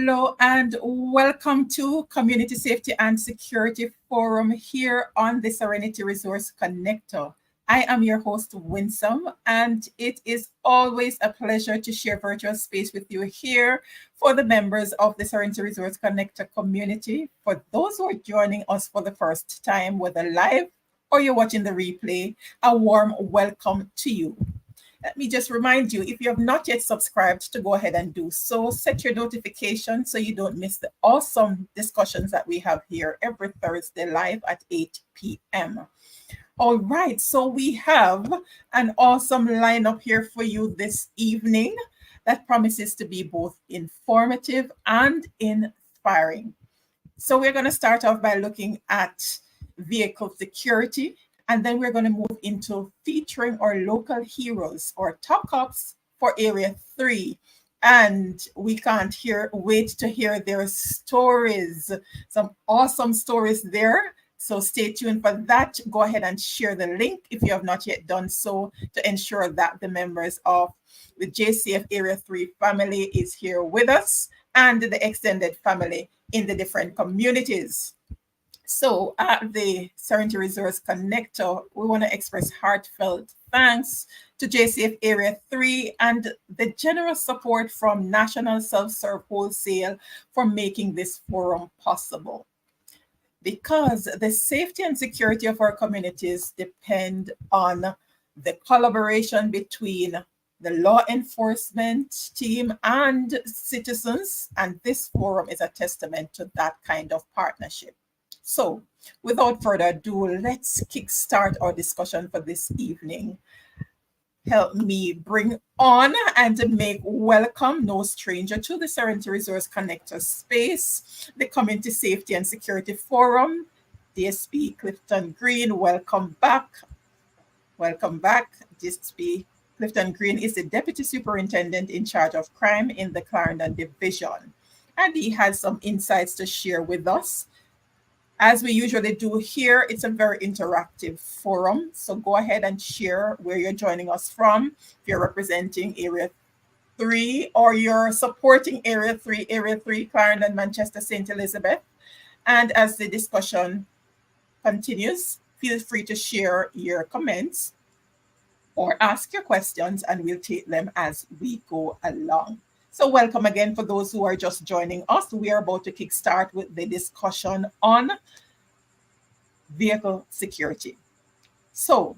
Hello and welcome to Community Safety and Security Forum here on the Serenity Resource Connector. I am your host, Winsome, and it is always a pleasure to share virtual space with you here for the members of the Serenity Resource Connector community. For those who are joining us for the first time, whether live or you're watching the replay, a warm welcome to you. Let me just remind you, if you have not yet subscribed, to go ahead and do so. Set your notifications so you don't miss the awesome discussions that we have here every Thursday live at 8 p.m. All right, so we have an awesome lineup here for you this evening that promises to be both informative and inspiring. So we're going to start off by looking at vehicle security. And then we're going to move into featuring our local heroes or top cops for Area 3. And we can't wait to hear their stories. Some awesome stories there. So stay tuned for that. Go ahead and share the link if you have not yet done so to ensure that the members of the JCF Area 3 family is here with us and the extended family in the different communities. So at the Serenity Resource Connector, we want to express heartfelt thanks to JCF Area 3 and the generous support from National Self-Serve Wholesale for making this forum possible. Because the safety and security of our communities depend on the collaboration between the law enforcement team and citizens, and this forum is a testament to that kind of partnership. So, without further ado, let's kickstart our discussion for this evening. Help me bring on and make welcome, no stranger to the Serenity Resource Connector space, the Community Safety and Security Forum, DSP Clifton Green. Welcome back. Welcome back. DSP Clifton Green is the Deputy Superintendent in charge of crime in the Clarendon Division, and he has some insights to share with us. As we usually do here, it's a very interactive forum. So go ahead and share where you're joining us from. If you're representing Area 3 or you're supporting Area 3, Clarendon, Manchester, St. Elizabeth. And as the discussion continues, feel free to share your comments or ask your questions, and we'll take them as we go along. So welcome again for those who are just joining us. We are about to kickstart with the discussion on vehicle security. So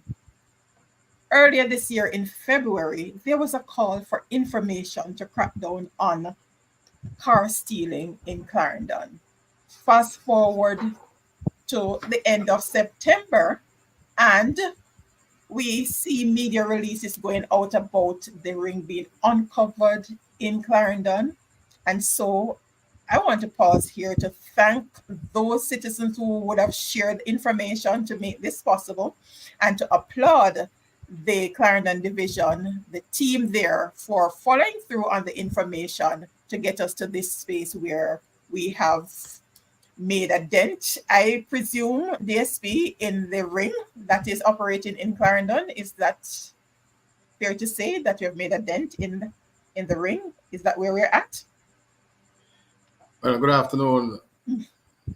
earlier this year in February, there was a call for information to crack down on car stealing in Clarendon. Fast forward to the end of September, and we see media releases going out about the ring being uncovered in Clarendon. And so I want to pause here to thank those citizens who would have shared information to make this possible, and to applaud the Clarendon Division, the team there, for following through on the information to get us to this space where we have made a dent, I presume, DSP, in the ring that is operating in Clarendon. Is that fair to say that you have made a dent in the ring? Is that where we're at? Well, good afternoon,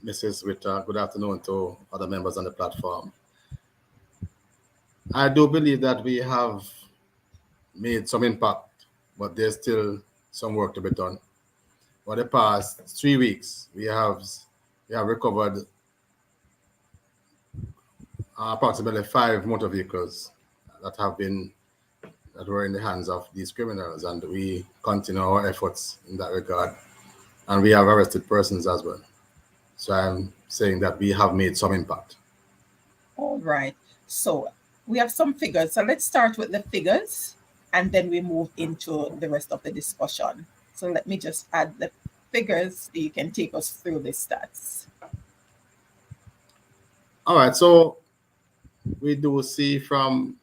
Mrs. Witter. Good afternoon to other members on the platform. I do believe that we have made some impact, but there's still some work to be done. For the past 3 weeks, we have recovered approximately 5 motor vehicles that were in the hands of these criminals, and we continue our efforts in that regard. And we have arrested persons as well. So I'm saying that we have made some impact. All right. So we have some figures. So let's start with the figures, and then we move into the rest of the discussion. So let me just add the figures. You can take us through the stats. All right. So we do see from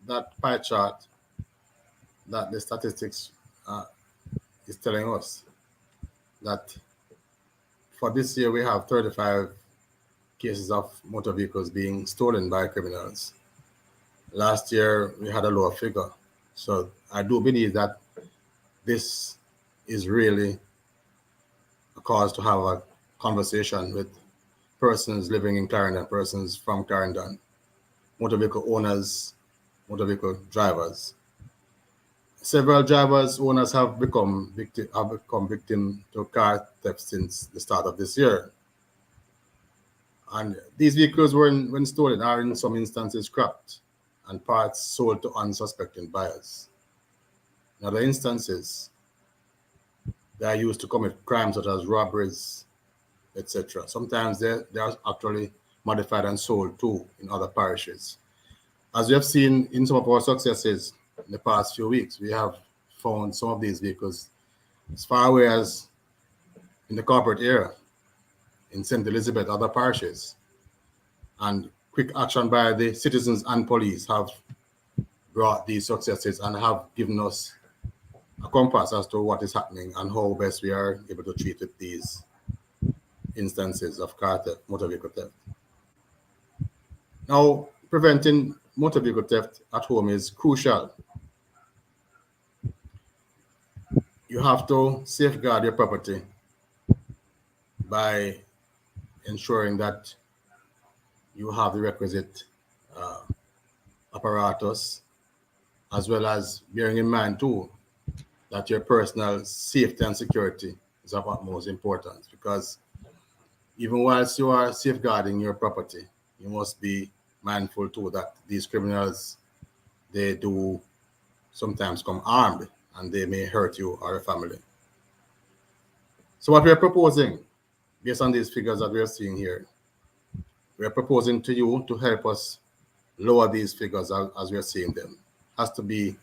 that pie chart that the statistics is telling us that for this year we have 35 cases of motor vehicles being stolen by criminals. Last year we had a lower figure. So I do believe that this is really cause to have a conversation with persons living in Clarendon, persons from Clarendon, motor vehicle owners, motor vehicle drivers. Several drivers owners have become victim to car theft since the start of this year. And these vehicles were when stolen are in some instances scrapped and parts sold to unsuspecting buyers. In other instances, they are used to commit crimes such as robberies, etc. Sometimes they are actually modified and sold too in other parishes. As we have seen in some of our successes in the past few weeks, we have found some of these vehicles as far away as in the corporate area, in St. Elizabeth, other parishes. And quick action by the citizens and police have brought these successes and have given us a compass as to what is happening and how best we are able to treat with these instances of car theft, motor vehicle theft. Now, preventing motor vehicle theft at home is crucial. You have to safeguard your property by ensuring that you have the requisite apparatus, as well as bearing in mind too that your personal safety and security is of utmost importance, because even whilst you are safeguarding your property, you must be mindful too that these criminals, they do sometimes come armed and they may hurt you or your family. So what we are proposing, based on these figures that we are seeing here, we are proposing to you to help us lower these figures as we are seeing them. It has to be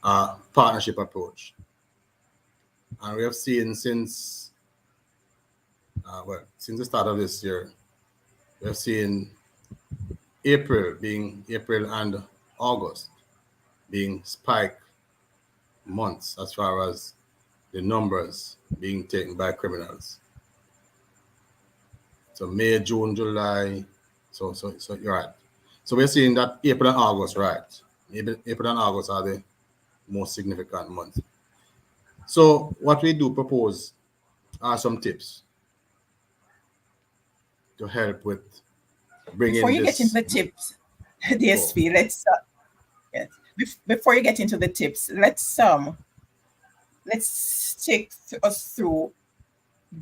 a partnership approach. And we have seen since the start of this year, we have seen April and August being spike months as far as the numbers being taken by criminals. So May, June, July, so you're right. So we're seeing that April and August, right? April and August are the most significant months. So what we do propose are some tips to help with bringing Before you this. get into the tips, DSP, let's before you get into the tips, let's take us through,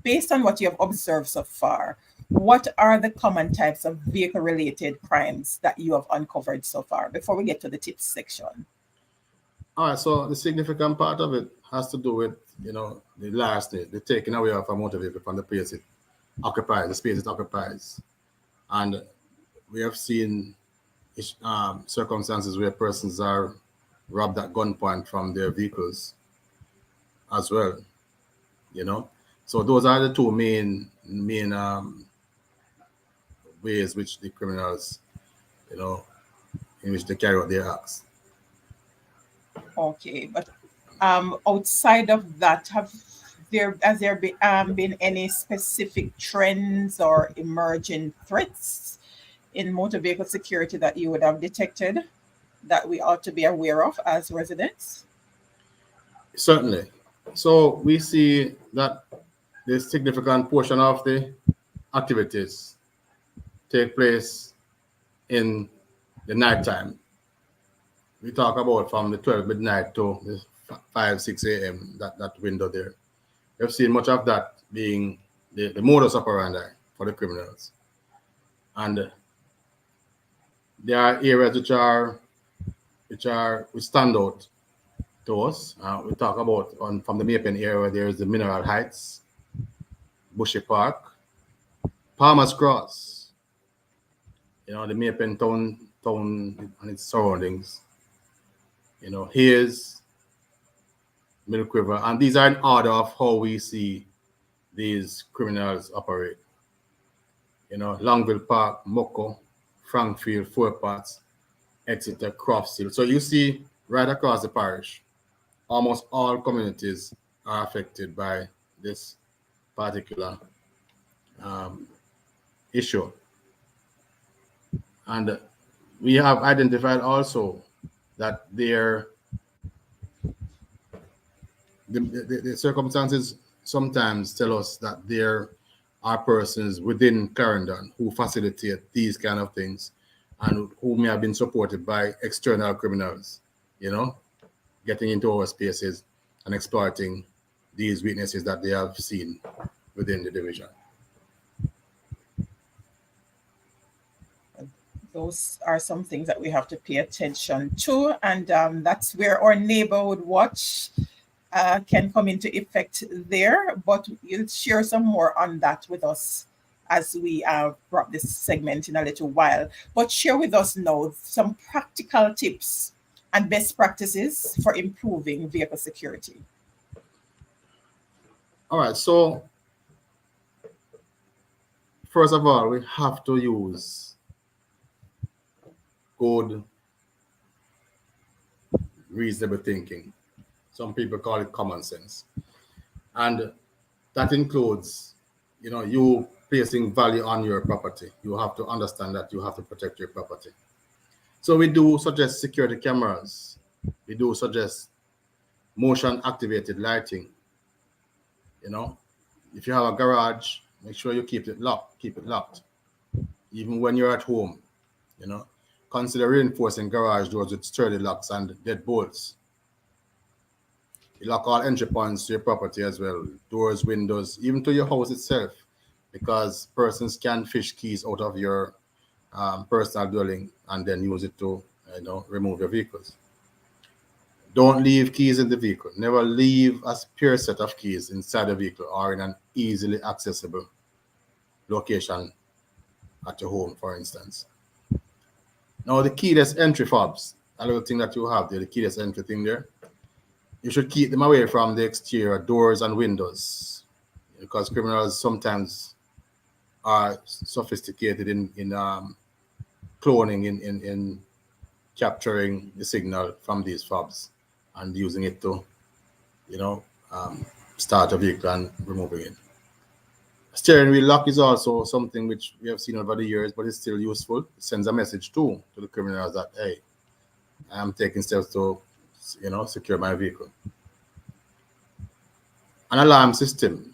based on what you have observed so far, what are the common types of vehicle-related crimes that you have uncovered so far before we get to the tips section? All right, so the significant part of it has to do with, the taking away of a motor vehicle from the place it occupies, the space it occupies. And we have seen circumstances where persons are robbed at gunpoint from their vehicles as well, So those are the two main ways which the criminals, in which they carry out their acts. Okay, but outside of that, has there been any specific trends or emerging threats in motor vehicle security that you would have detected that we ought to be aware of as residents? Certainly. So we see that the significant portion of the activities take place in the nighttime. We talk about from the 12 midnight to the 5, 6 a.m., that window there. We've seen much of that being the modus operandi for the criminals. And there are areas which stand out to us. We talk about from the Maypen area, there's the Mineral Heights, Bushy Park, Palmer's Cross, the Maypen town and its surroundings, Hayes, Milk River, and these are in order of how we see these criminals operate. Longville Park, Moko, Frankfield, Fort Potts, Exeter, Croftsfield. So you see right across the parish, almost all communities are affected by this particular issue. And we have identified also that the circumstances sometimes tell us that there are persons within Clarendon who facilitate these kind of things and who may have been supported by external criminals, getting into our spaces and exploiting these weaknesses that they have seen within the division. Those are some things that we have to pay attention to, and that's where our neighborhood watch can come into effect there. But you'll share some more on that with us as we wrap this segment in a little while. But share with us now some practical tips and best practices for improving vehicle security. All right, so first of all, we have to use good, reasonable thinking. Some people call it common sense. And that includes, you placing value on your property. You have to understand that you have to protect your property. So we do suggest security cameras. We do suggest motion activated lighting. If you have a garage, make sure you keep it locked. Even when you're at home, consider reinforcing garage doors with sturdy locks and deadbolts. You lock all entry points to your property as well, doors, windows, even to your house itself, because persons can fish keys out of your personal dwelling and then use it to, remove your vehicles. Don't leave keys in the vehicle. Never leave a spare set of keys inside the vehicle or in an easily accessible location at your home, for instance. Now, the keyless entry fobs, a little thing that you have there, the keyless entry thing there, you should keep them away from the exterior doors and windows, because criminals sometimes are sophisticated in cloning, in capturing the signal from these fobs and using it to, start a vehicle and removing it. Steering wheel lock is also something which we have seen over the years, but it's still useful. It sends a message to the criminals that, hey, I am taking steps to, secure my vehicle. An alarm system.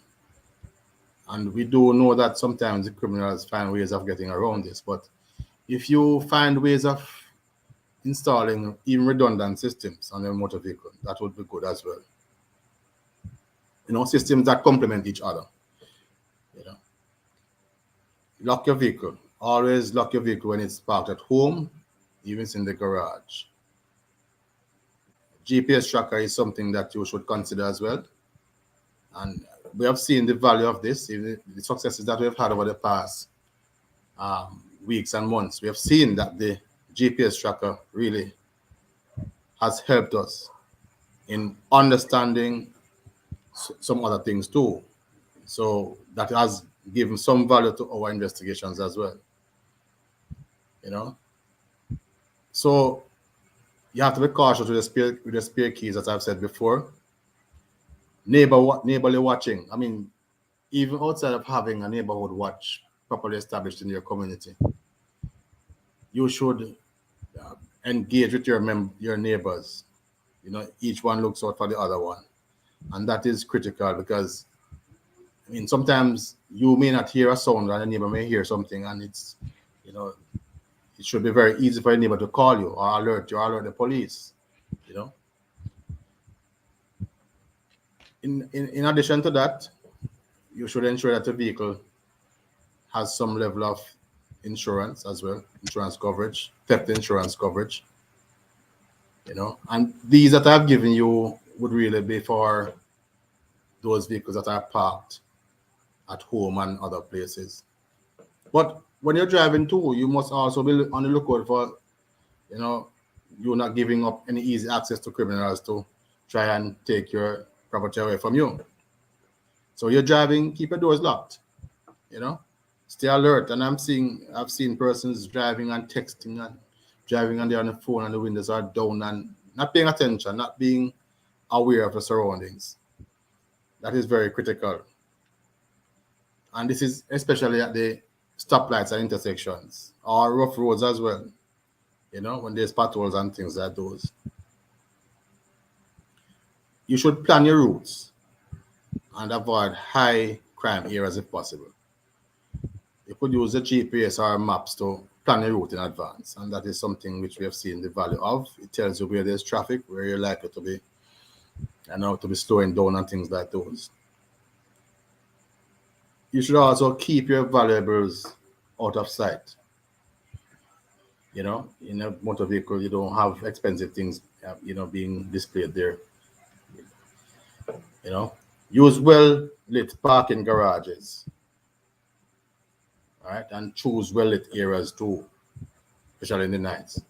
And we do know that sometimes the criminals find ways of getting around this, but if you find ways of installing even redundant systems on your motor vehicle, that would be good as well. Systems that complement each other. Lock your vehicle. Always lock your vehicle when it's parked at home, even in the garage. GPS tracker is something that you should consider as well. And we have seen the value of this, even the successes that we've had over the past weeks and months. We have seen that the GPS tracker really has helped us in understanding some other things too. So that has given some value to our investigations as well. So you have to be cautious with the spare keys, as I've said before. Neighborly watching. I mean, even outside of having a neighborhood watch properly established in your community, you should engage with your neighbors. Each one looks out for the other one. And that is critical because, sometimes you may not hear a sound and a neighbor may hear something, and it's, it should be very easy for a neighbor to call you or alert you or alert the police, In addition to that, you should ensure that the vehicle has some level of insurance as well, insurance coverage, theft insurance coverage, and these that I've given you would really be for those vehicles that are parked at home and other places. But when you're driving too, you must also be on the lookout for, you're not giving up any easy access to criminals to try and take your property away from you. So you're driving, keep your doors locked, stay alert. And I've seen persons driving and texting and driving and they're on the phone and the windows are down and not paying attention, not being aware of the surroundings. That is very critical. And this is especially at the stoplights and intersections or rough roads as well, when there's potholes and things like those. You should plan your routes and avoid high crime areas if possible. You could use the GPS or maps to plan a route in advance, and that is something which we have seen the value of. It tells you where there's traffic, where you're likely to be, and how to be slowing down and things like those. You should also keep your valuables out of sight. You know, in a motor vehicle, you don't have expensive things, being displayed there. You know, use well lit parking garages, all right, and choose well lit areas too, especially in the nights.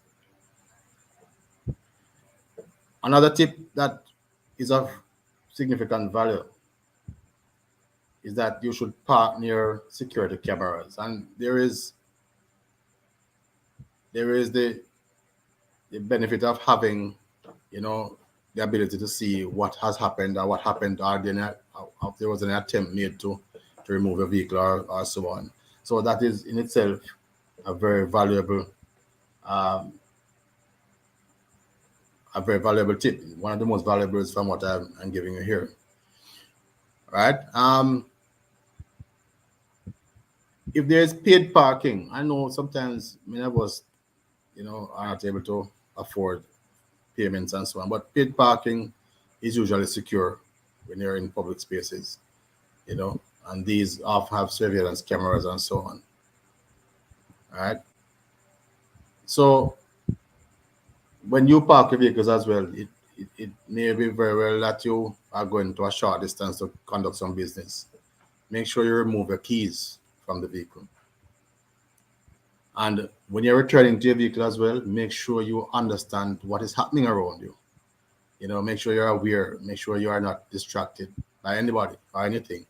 Another tip that is of significant value is that you should park near security cameras, and there is the benefit of having, the ability to see what has happened or what happened, or if there was an attempt made to remove a vehicle or so on. So that is in itself a very valuable um, tip. One of the most valuable is from what I'm giving you here. Right? If there's paid parking, I know sometimes many of us, are not able to afford payments and so on, but paid parking is usually secure when you're in public spaces, and these often have surveillance cameras and so on. All right. So when you park your vehicles as well, it may be very well that you are going to a short distance to conduct some business. Make sure you remove your keys from the vehicle. And when you're returning to your vehicle as well, make sure you understand what is happening around you. Make sure you're aware, make sure you are not distracted by anybody or anything,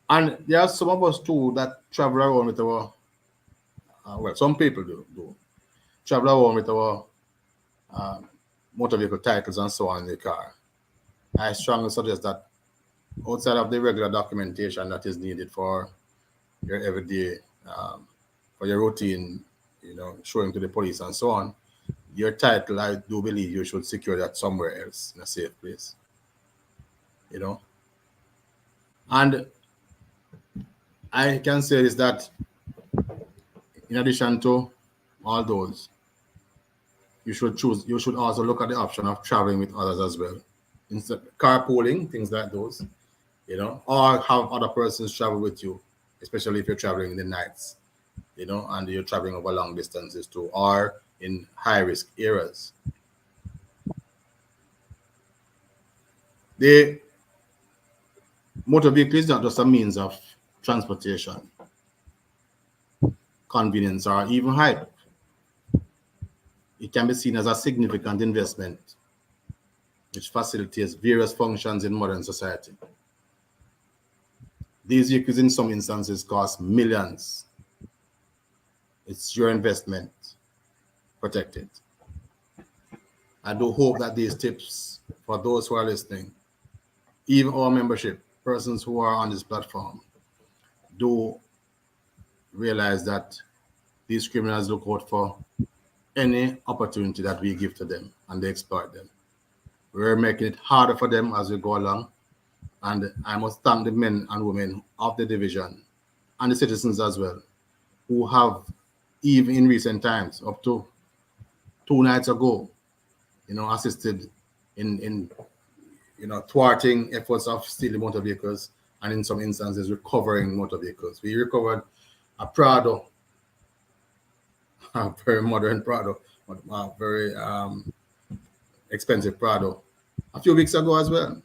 And there are some of us too that travel around with our, some people do travel around with our motor vehicle titles and so on in the car. I strongly suggest that outside of the regular documentation that is needed for your everyday, for your routine, showing to the police and so on, your title, I do believe you should secure that somewhere else in a safe place. And I can say is that in addition to all those, you should also look at the option of traveling with others as well. Instead carpooling, things like those, or have other persons travel with you, especially if you're traveling in the nights, and you're traveling over long distances too, or in high risk areas. The motor vehicle is not just a means of transportation, convenience, or even hype. It can be seen as a significant investment which facilitates various functions in modern society. These vehicles in some instances cost millions. It's your investment. Protect it. I do hope that these tips, for those who are listening, even our membership, persons who are on this platform, do realize that these criminals look out for any opportunity that we give to them, and they exploit them. We're making it harder for them as we go along, and I must thank the men and women of the division and the citizens as well, who have, even in recent times, up to 2 nights ago, assisted in thwarting efforts of stealing motor vehicles, and in some instances recovering motor vehicles. We recovered a Prado, a very modern Prado, a very expensive Prado, a few weeks ago as well.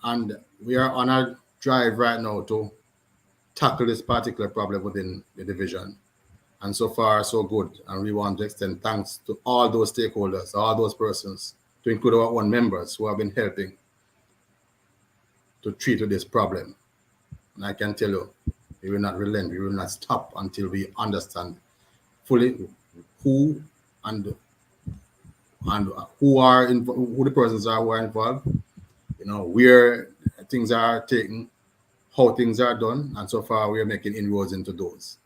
And we are on a drive right now to tackle this particular problem within the division. And so far, so good. And we want to extend thanks to all those stakeholders, all those persons, to include our own members who have been helping to treat with this problem. And I can tell you, we will not relent, we will not stop until we understand fully who and who the persons are who are involved, where things are taken, how things are done, and so far we are making inroads into those.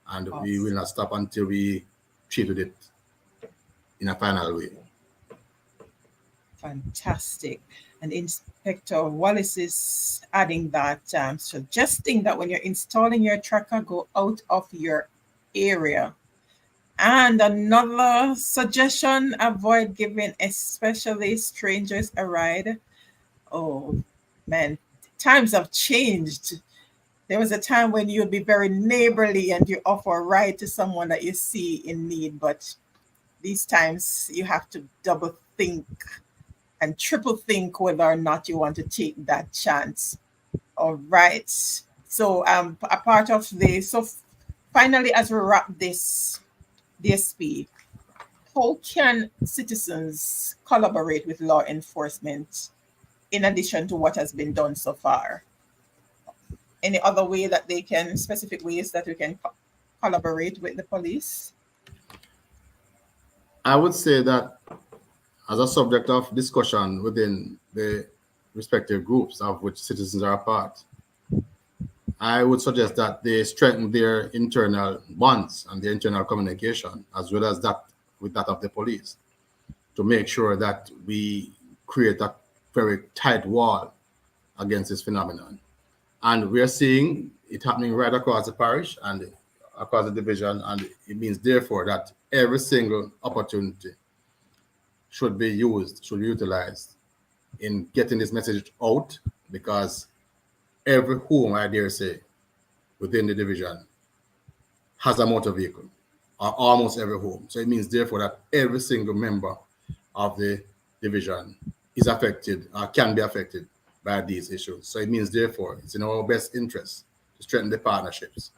And we will not stop until we treat with it in a final way. Fantastic. And Inspector Wallace is adding that, suggesting that when you're installing your tracker, go out of your area. And another suggestion, avoid giving especially strangers a ride. Oh, man, times have changed. There was a time when you'd be very neighborly and you offer a ride to someone that you see in need, but these times you have to double think and triple think whether or not you want to take that chance. All right. So a part of this, so finally, as we wrap this DSP, how can citizens collaborate with law enforcement in addition to what has been done so far? Any other way that they can, specific ways that we can collaborate with the police? I would say that as a subject of discussion within the respective groups of which citizens are a part, I would suggest that they strengthen their internal bonds and their internal communication, as well as that with that of the police, to make sure that we create a very tight wall against this phenomenon. And we're seeing it happening right across the parish and across the division, and it means therefore that every single opportunity should be used, should be utilized in getting this message out, because every home, I dare say, within the division has a motor vehicle, or almost every home. So it means therefore that every single member of the division is affected or can be affected by these issues. So it means therefore it's in our best interest to strengthen the partnerships.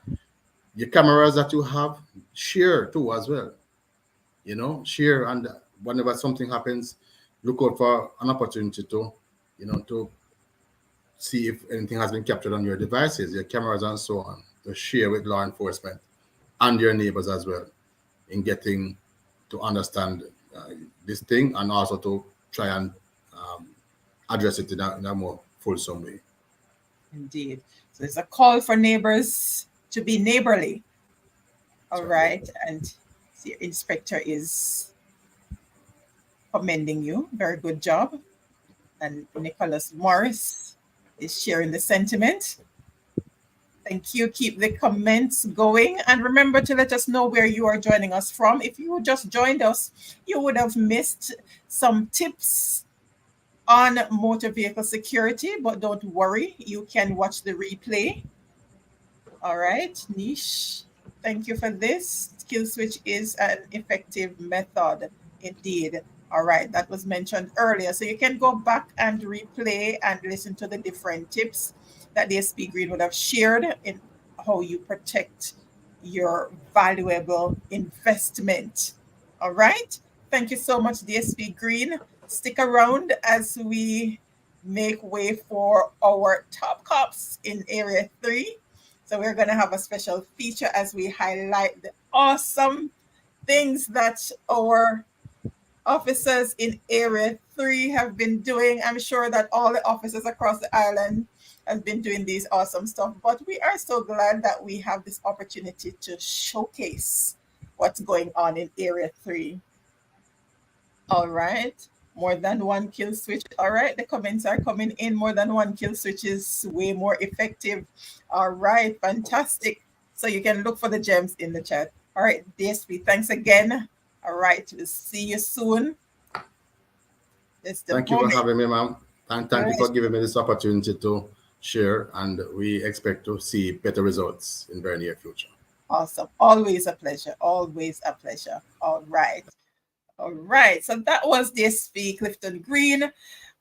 Your cameras that you have, share too as well. Share, and whenever something happens, look out for an opportunity to see if anything has been captured on your devices, your cameras and so on, to share with law enforcement and your neighbors as well, in getting to understand this thing, and also to try and address it in a more fulsome way. Indeed. So it's a call for neighbors to be neighborly. All right. And the inspector is commending you. Very good job. And Nicholas Morris is sharing the sentiment. Thank you. Keep the comments going. And remember to let us know where you are joining us from. If you just joined us, you would have missed some tips on motor vehicle security, but don't worry, you can watch the replay. All right, Niche, thank you for this. Kill switch is an effective method, indeed. All right, that was mentioned earlier. So you can go back and replay and listen to the different tips that DSP Green would have shared in how you protect your valuable investment. All right, thank you so much, DSP Green. Stick around as we make way for our top cops in Area 3. So we're going to have a special feature as we highlight the awesome things that our officers in Area 3 have been doing. I'm sure that all the officers across the island have been doing these awesome stuff, but we are so glad that we have this opportunity to showcase what's going on in Area 3. All right. More than one kill switch. All right, the comments are coming in. More than one kill switch is way more effective. All right, fantastic. So you can look for the gems in the chat. All right, DSP, thanks again. All right, we'll see you soon. Thank you for having me, ma'am. And thank you for giving me this opportunity to share, and we expect to see better results in very near future. Awesome. Always a pleasure. Always a pleasure. All right. All right, so that was DSP Clifton Green,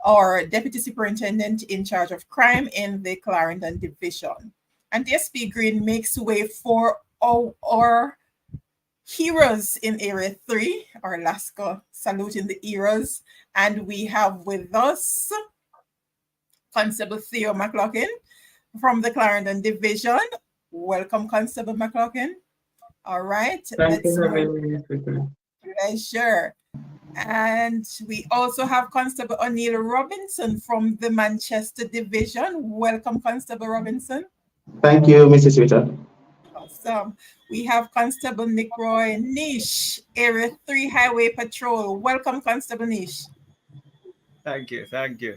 our Deputy Superintendent in charge of crime in the Clarendon Division. And DSP Green makes way for our heroes in Area 3, our Lasco Saluting the Heroes. And we have with us Constable Theo McLaughlin from the Clarendon Division. Welcome, Constable McLaughlin. All right. Thank you for having me. Pleasure. And we also have Constable O'Neill Robinson from the Manchester Division. Welcome, Constable Robinson. Thank you, Mrs. Witter. Awesome. We have Constable Nick Roy Niche, Area 3 Highway Patrol. Welcome, Constable Niche. Thank you. Thank you.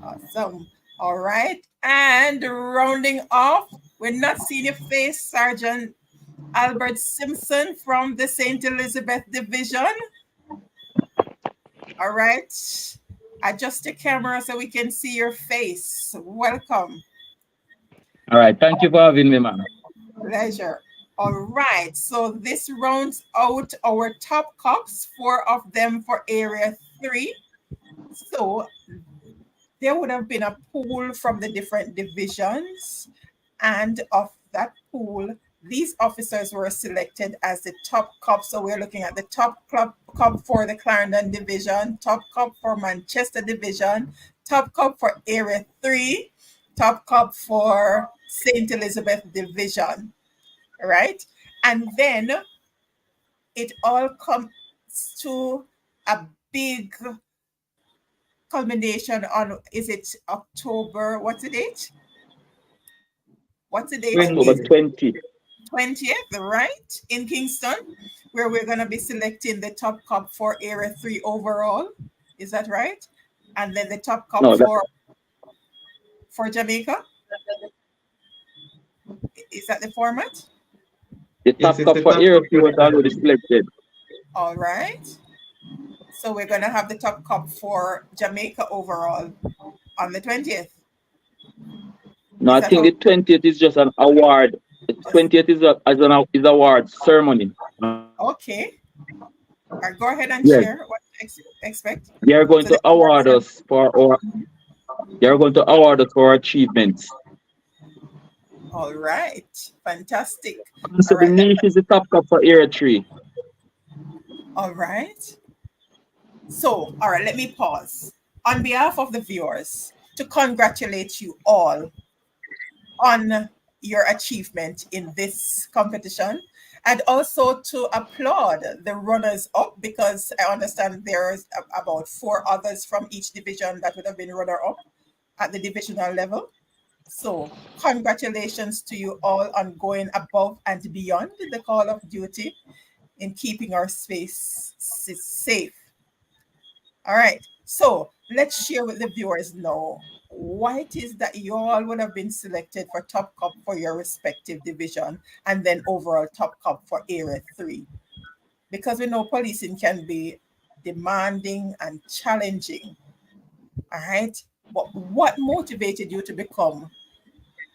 Awesome. All right. And rounding off, we're not seeing your face, Sergeant Albert Simpson from the St. Elizabeth Division. All right. Adjust the camera so we can see your face. Welcome. All right. Thank you for having me, man. Pleasure. All right. So this rounds out our top cops, 4 of them for Area 3. So there would have been a pool from the different divisions, and of that pool, these officers were selected as the top cop. So we're looking at the top cop for the Clarendon Division, top cop for Manchester Division, top cop for Area 3, top cop for St. Elizabeth Division, right? And then it all comes to a big culmination on, is it October, what's the date? What's the date? October 20th. 20th, right? In Kingston, where we're going to be selecting the top cop for Area 3 overall. Is that right? And then the top cop for Jamaica? Is that the format? The top cop for Area 3 was already selected. All right. So we're going to have the top cop for Jamaica overall on the 20th. No, I think the 20th is just an award. The 20th is award ceremony. Okay. All right, go ahead and share what you expect. They are going to award us for our achievements. All right. Fantastic. So the niche is the top cop for Area 3. All right. So, all right, let me pause. On behalf of the viewers, to congratulate you all on your achievement in this competition, and also to applaud the runners up, because I understand there's about 4 others from each division that would have been runner up at the divisional level. So congratulations to you all on going above and beyond the call of duty in keeping our space safe. All right, so let's share with the viewers now why it is that you all would have been selected for top cop for your respective division and then overall top cop for Area 3. Because we know policing can be demanding and challenging. All right, but what motivated you to become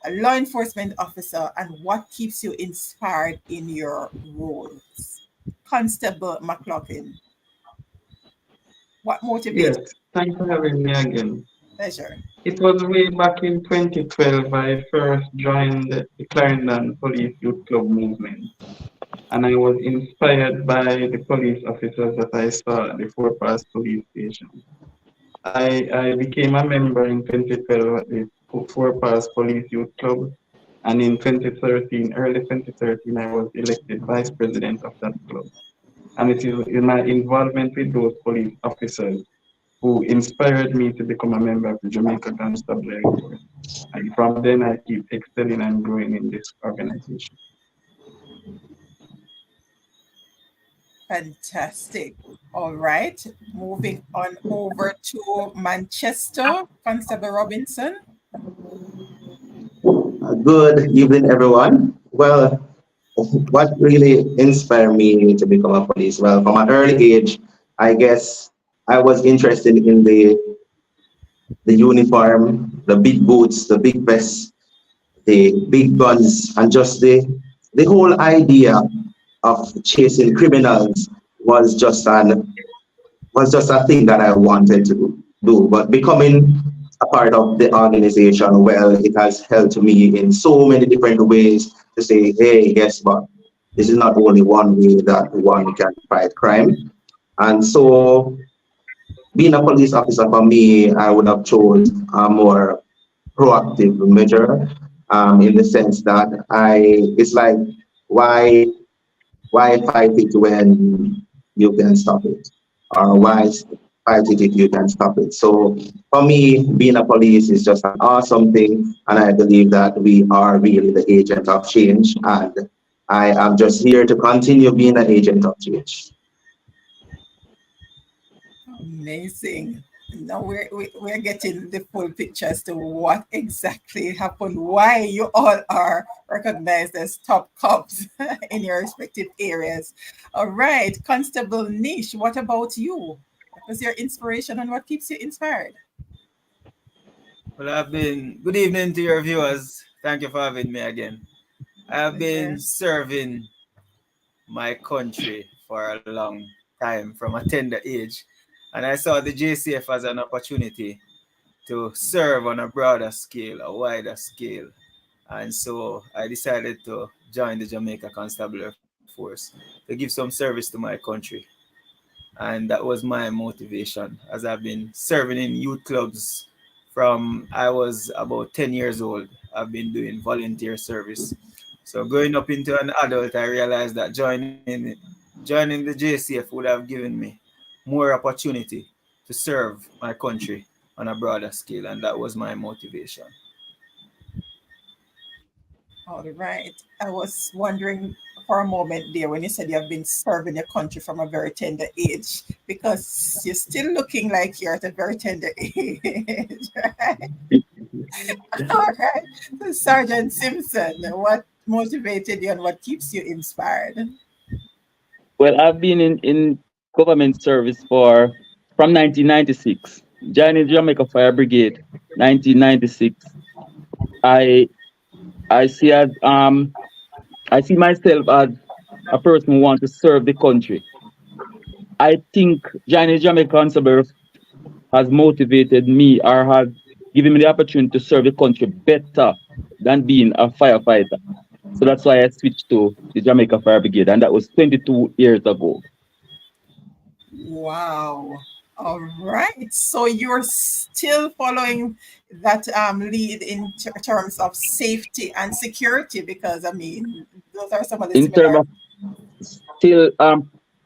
a law enforcement officer, and what keeps you inspired in your roles? Constable McLaughlin, what motivated? Yes, thanks for having me again. Pleasure. It was way back in 2012 I first joined the Clarendon Police Youth Club movement. And I was inspired by the police officers that I saw at the Four Pass Police Station. I became a member in 2012 at the Four Pass Police Youth Club. And in 2013, early 2013, I was elected vice president of that club. And it is in my involvement with those police officers who inspired me to become a member of the Jamaica Constabulary Force. And from then, I keep excelling and growing in this organization. Fantastic. All right, moving on over to Manchester, Constable Robinson. Good evening, everyone. Well, what really inspired me to become a police? Well, from an early age, I guess I was interested in the uniform, the big boots, the big vests, the big guns, and just the whole idea of chasing criminals was just a thing that I wanted to do. But becoming a part of the organization, well, it has helped me in so many different ways to say, hey, guess what? This is not only one way that one can fight crime. And so being a police officer for me, I would have chose a more proactive measure in the sense that it's like, why fight it when you can stop it? Or why fight it if you can stop it? So for me, being a police is just an awesome thing. And I believe that we are really the agent of change. And I am just here to continue being an agent of change. Amazing. Now we're getting the full picture as to what exactly happened, why you all are recognized as top cops in your respective areas. All right, Constable Niche, what about you? What was your inspiration and what keeps you inspired? Well, good evening to your viewers. Thank you for having me again. I have been serving my country for a long time from a tender age, and I saw the JCF as an opportunity to serve on a broader scale, a wider scale. And so I decided to join the Jamaica Constabulary Force to give some service to my country. And that was my motivation, as I've been serving in youth clubs from I was about 10 years old. I've been doing volunteer service. So growing up into an adult, I realized that joining the JCF would have given me more opportunity to serve my country on a broader scale, and that was my motivation. All right. I was wondering for a moment there when you said you have been serving your country from a very tender age, because you're still looking like you're at a very tender age, right? All right. So Sergeant Simpson, what motivated you and what keeps you inspired? Well, I've been in government service from 1996. Joining Jamaica Fire Brigade, 1996. I I see as I see myself as a person who wants to serve the country. I think joining Jamaica Constable has motivated me or has given me the opportunity to serve the country better than being a firefighter. So that's why I switched to the Jamaica Fire Brigade, and that was 22 years ago. Wow. All right. So you're still following that lead in terms of safety and security, because I mean, those are some of the In terms similar. of still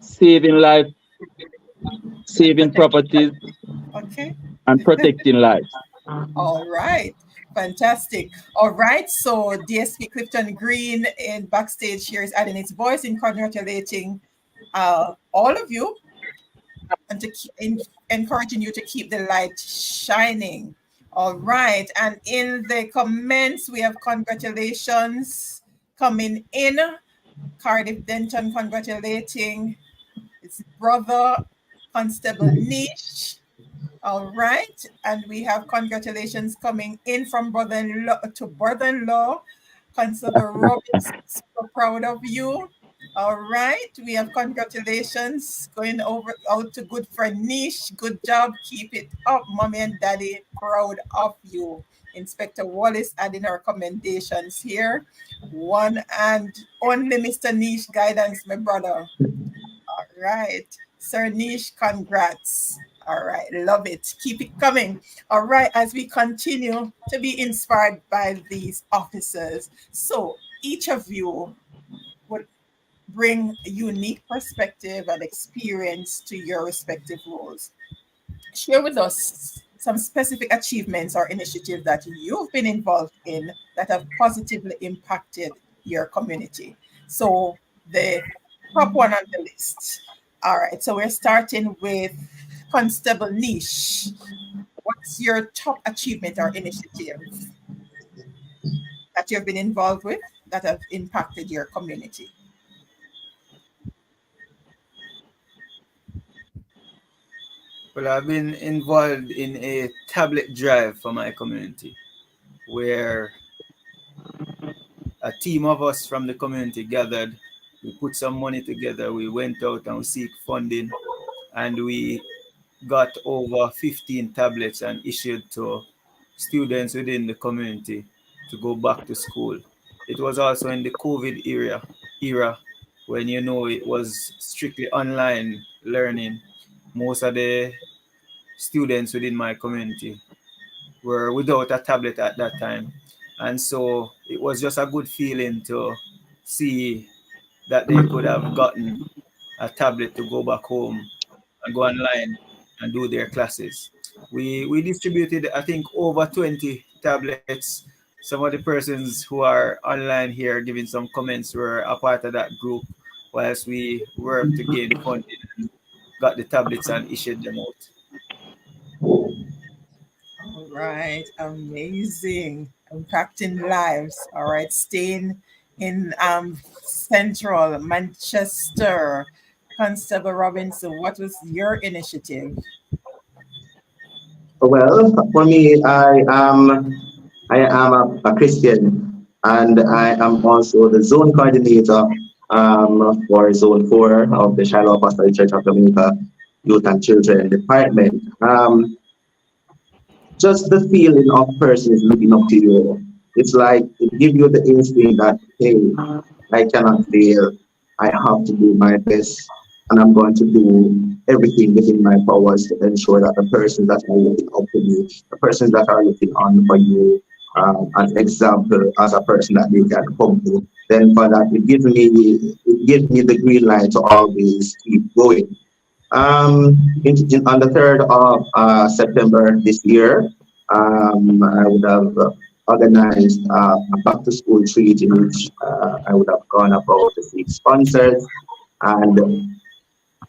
saving life, saving properties, Okay. and protecting lives. All right. Fantastic. All right. So DSP Clifton Green in backstage here is adding its voice in congratulating all of you and encouraging you to keep the light shining. All right. And in the comments, we have congratulations coming in. Cardiff Denton congratulating his brother, Constable Niche. All right. And we have congratulations coming in from brother-in-law to brother-in-law, Constable Robbins. So proud of you. All right. We have congratulations going over out to good friend Niche. Good job. Keep it up, mommy and daddy. Proud of you. Inspector Wallace adding our commendations here. One and only Mr. Niche guidance, my brother. All right. Sir Niche, congrats. All right. Love it. Keep it coming. All right. As we continue to be inspired by these officers. So each of you would bring a unique perspective and experience to your respective roles. Share with us some specific achievements or initiatives that you've been involved in that have positively impacted your community. So the top one on the list. All right, so we're starting with Constable Niche. What's your top achievement or initiative that you've been involved with that have impacted your community? Well, I've been involved in a tablet drive for my community where a team of us from the community gathered. We put some money together. We went out and we seek funding, and we got over 15 tablets and issued to students within the community to go back to school. It was also in the COVID era when it was strictly online learning. Most of the students within my community were without a tablet at that time. And so it was just a good feeling to see that they could have gotten a tablet to go back home and go online and do their classes. We distributed, I think, over 20 tablets. Some of the persons who are online here giving some comments were a part of that group whilst we worked to gain funding and got the tablets and issued them out. right, amazing. Impacting lives. All right, staying in Central Manchester. Constable Robinson, what was your initiative? Well, for me, I am a Christian, and I am also the zone coordinator for Zone 4 of the Shiloh Apostolic Church of Dominica Youth and Children Department. Just the feeling of persons looking up to you. It's like it gives you the instinct that, hey, I cannot fail. I have to do my best, and I'm going to do everything within my powers to ensure that the persons that are looking up to you, the persons that are looking on for you, an example as a person that they can come to. Then for that, it gives me the green light to always keep going. On the 3rd of September this year, I would have organized a back to school treat in which I would have gone about to seek sponsors, and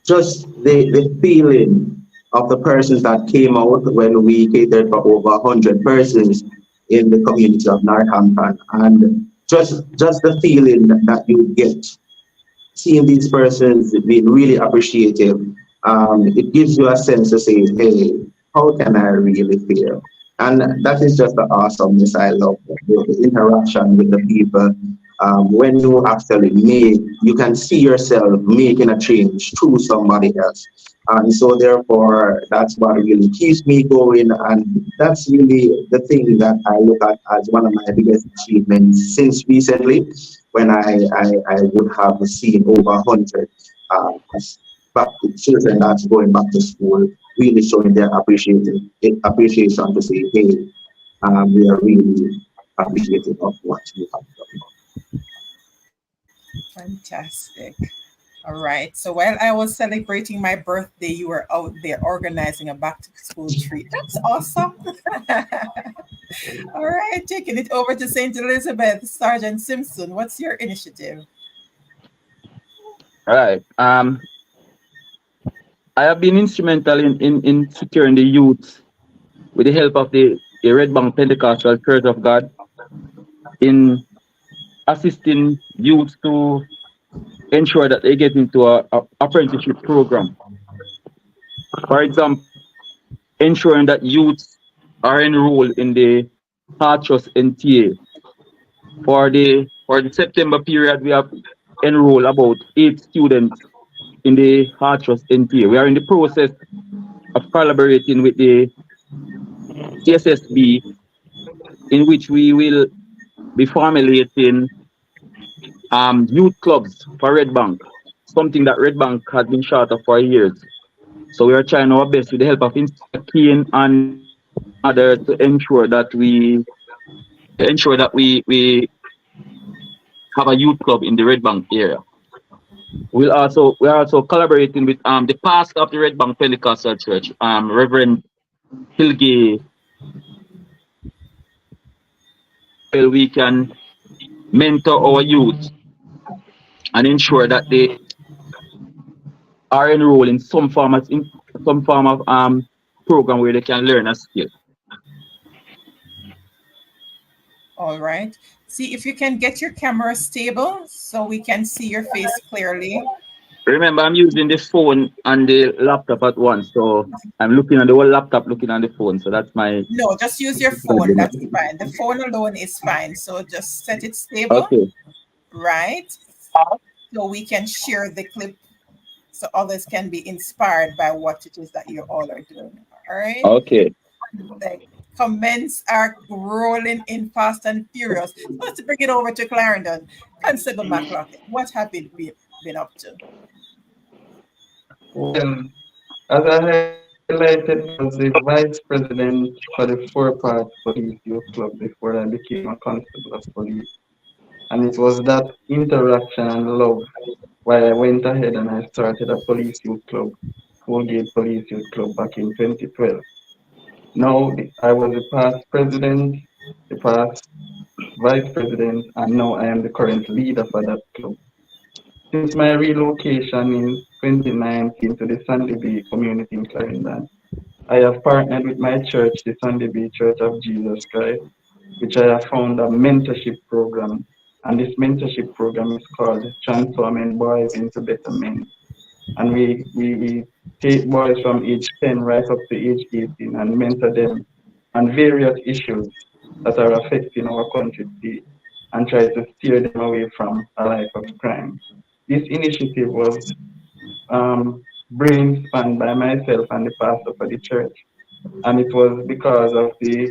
just the feeling of the persons that came out when we catered for over 100 persons in the community of Northampton, and just the feeling that you get seeing these persons being really appreciative, it gives you a sense to say, hey, how can I really feel? And that is just the awesomeness I love, the interaction with the people. When you actually you can see yourself making a change through somebody else. And so therefore, that's what really keeps me going. And that's really the thing that I look at as one of my biggest achievements since recently, when I would have seen over 100 back children that's going back to school, really showing their appreciation to say, hey, we are really appreciative of what you have done. Fantastic. All right. So while I was celebrating my birthday, you were out there organizing a back to school treat. That's awesome. All right. Taking it over to St. Elizabeth. Sergeant Simpson, what's your initiative? All right. I have been instrumental in securing the youth with the help of the Red Bank Pentecostal Church of God in assisting youth to ensure that they get into a apprenticeship program. For example, ensuring that youths are enrolled in the Heart Trust NTA. For the September period, we have enrolled about 8 students in the Heart Trust NTA. We are in the process of collaborating with the CSSB, in which we will be formulating youth clubs for Red Bank, something that Red Bank has been short of for years. So we are trying our best with the help of Keen and others to ensure that we have a youth club in the Red Bank area. We are also collaborating with the pastor of the Red Bank Pentecostal Church, Reverend Hilge, where we can mentor our youth and ensure that they are enrolled in some form of program where they can learn a skill. All right. See if you can get your camera stable so we can see your face clearly. Remember, I'm using the phone and the laptop at once, so I'm looking at the whole laptop, looking at the phone. So that's my. No, just use your phone. That's fine. The phone alone is fine. So just set it stable. Okay. Right. So we can share the clip so others can be inspired by what it is that you all are doing. All right. Okay. The comments are rolling in fast and furious. So let's bring it over to Clarendon. Constable McLaughlin, what have you been up to? Well, as I highlighted, I was the vice president for the four-part police youth club before I became a constable of police. And it was that interaction and love why I went ahead and I started a police youth club, Woolgate Police Youth Club, back in 2012. Now I was the past president, the past vice president, and now I am the current leader for that club. Since my relocation in 2019 to the Sandy Bay community in Clarendon, I have partnered with my church, the Sunday Bay Church of Jesus Christ, which I have found a mentorship program. And this mentorship program is called Transforming Boys into Better Men. And we take boys from age 10 right up to age 18 and mentor them on various issues that are affecting our country today and try to steer them away from a life of crime. This initiative was brain-spun by myself and the pastor for the church. And it was because of the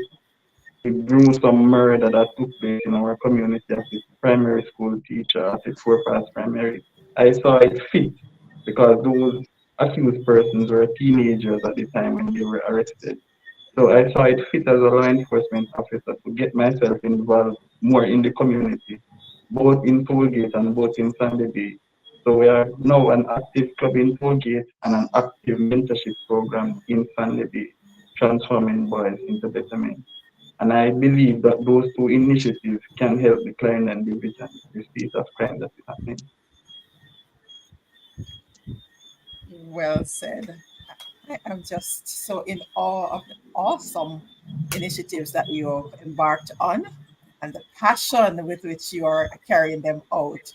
gruesome murder that took place in our community as a primary school teacher at the Four Pass Primary. I saw it fit because those accused persons were teenagers at the time when they were arrested. So I saw it fit as a law enforcement officer to get myself involved more in the community, both in Tollgate and both in Sandy Bay. So we are now an active club in Tollgate and an active mentorship program in Sandy Bay, transforming boys into better men. And I believe that those two initiatives can help the Clarendon Division reduce the rate of crime that is happening. Well said. I am just so in awe of the awesome initiatives that you have embarked on and the passion with which you are carrying them out.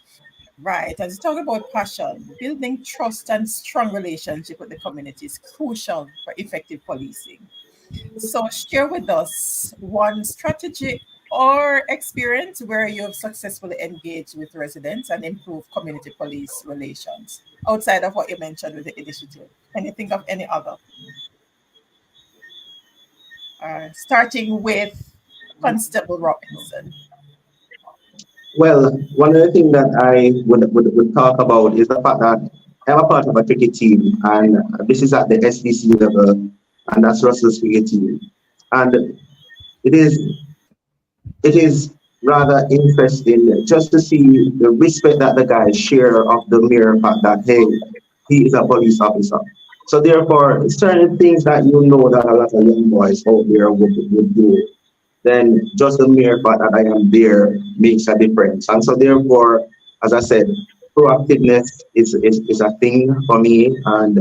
Right. As you talk about passion, building trust and strong relationship with the community is crucial for effective policing. So share with us one strategy or experience where you have successfully engaged with residents and improved community police relations outside of what you mentioned with the initiative. Can you think of any other? Starting with Constable Robinson. Well, one of the things that I would talk about is the fact that I'm a part of a cricket team, and this is at the SDC level, and that's Russell's cricket team. And it is it is rather interesting just to see the respect that the guys share of the mere fact that hey, he is a police officer. So therefore, certain things that you know that a lot of young boys out there would do, then just the mere fact that I am there makes a difference. And so therefore, as I said, proactiveness is a thing for me, and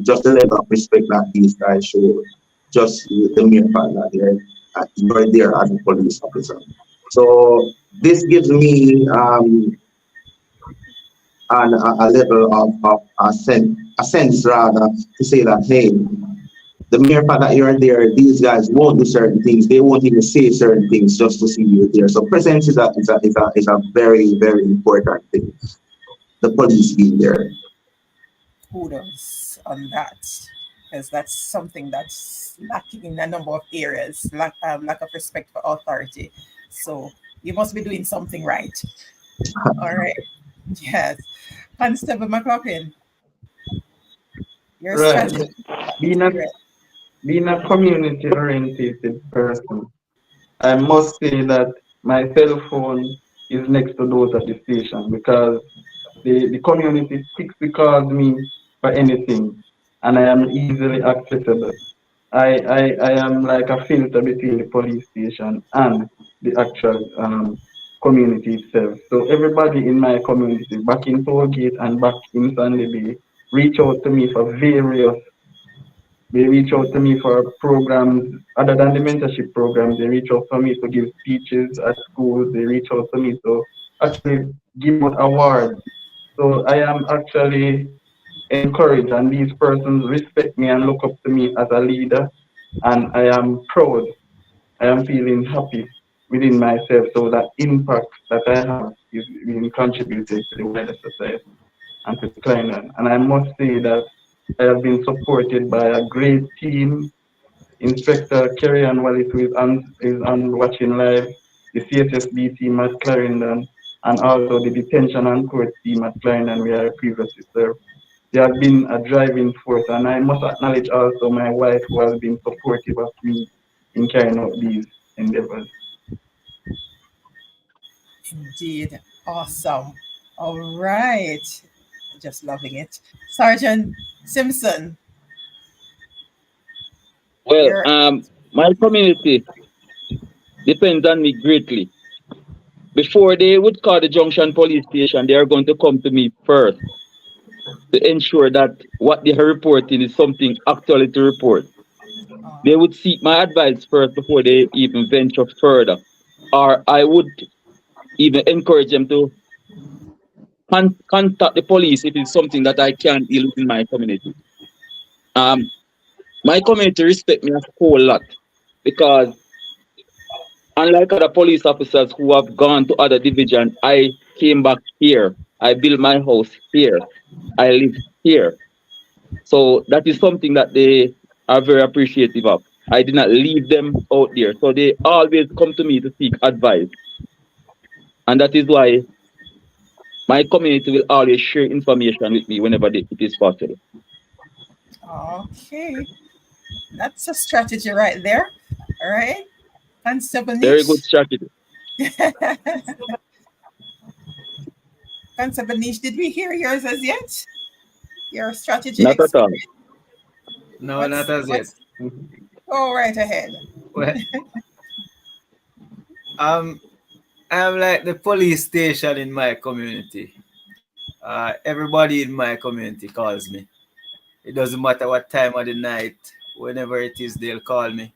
just the level of respect that these guys show, just the mere fact that you're there as a police officer. So this gives me a level of a sense rather to say that hey, the mere fact that you're there, these guys won't do certain things. They won't even say certain things just to see you there. So presence is a very, very important thing. The police being there. Kudos on that, because that's something that's lacking in a number of areas, lack of respect for authority. So you must be doing something right. All right. Yes. Constable McLaughlin, your Right. strategy. Being a, being a community oriented person, I must say that my cell phone is next to those at the station because the community quickly calls me for anything and I am easily accessible. I am like a filter between the police station and the actual community itself. So everybody in my community, back in Tollgate and back in Sandy Bay, reach out to me for various. They reach out to me for programs other than the mentorship programs. They reach out to me to give speeches at schools. They reach out to me to actually give out awards. So I am actually encouraged, and these persons respect me and look up to me as a leader, and I am proud. I am feeling happy within myself. So that impact that I have is being contributed to the wider society and to Clarendon. And I must say that I have been supported by a great team. Inspector Kerry and Wallace, who is on watching live, the CSSB team at Clarendon, and also the detention and court team at Clarendon, where I previously served. They have been a driving force, and I must acknowledge also my wife, who has been supportive of me in carrying out these endeavors. Indeed. Awesome. All right. Just loving it. Sergeant Simpson, Well, you're my community depends on me greatly. Before they would call the Junction Police Station, they are going to come to me first to ensure that what they are reporting is something actually to report. they would seek my advice first before they even venture further. Or I would even encourage them to contact the police if it's something that I can't deal with in my community. Um, my community respect me a whole lot because unlike other police officers who have gone to other division, I came back here. I built my house here. I live here. So that is something that they are very appreciative of. I did not leave them out there. So they always come to me to seek advice. And that is why my community will always share information with me whenever it is possible. Okay, that's a strategy right there. All right, Constable Very Niche. good strategy. Constable Niche, did we hear yours as yet? Your strategy Not at all. experience? No, not as yet. Go right ahead. Well, I'm like the police station in my community. Everybody in my community calls me. It doesn't matter what time of the night, whenever it is, they'll call me.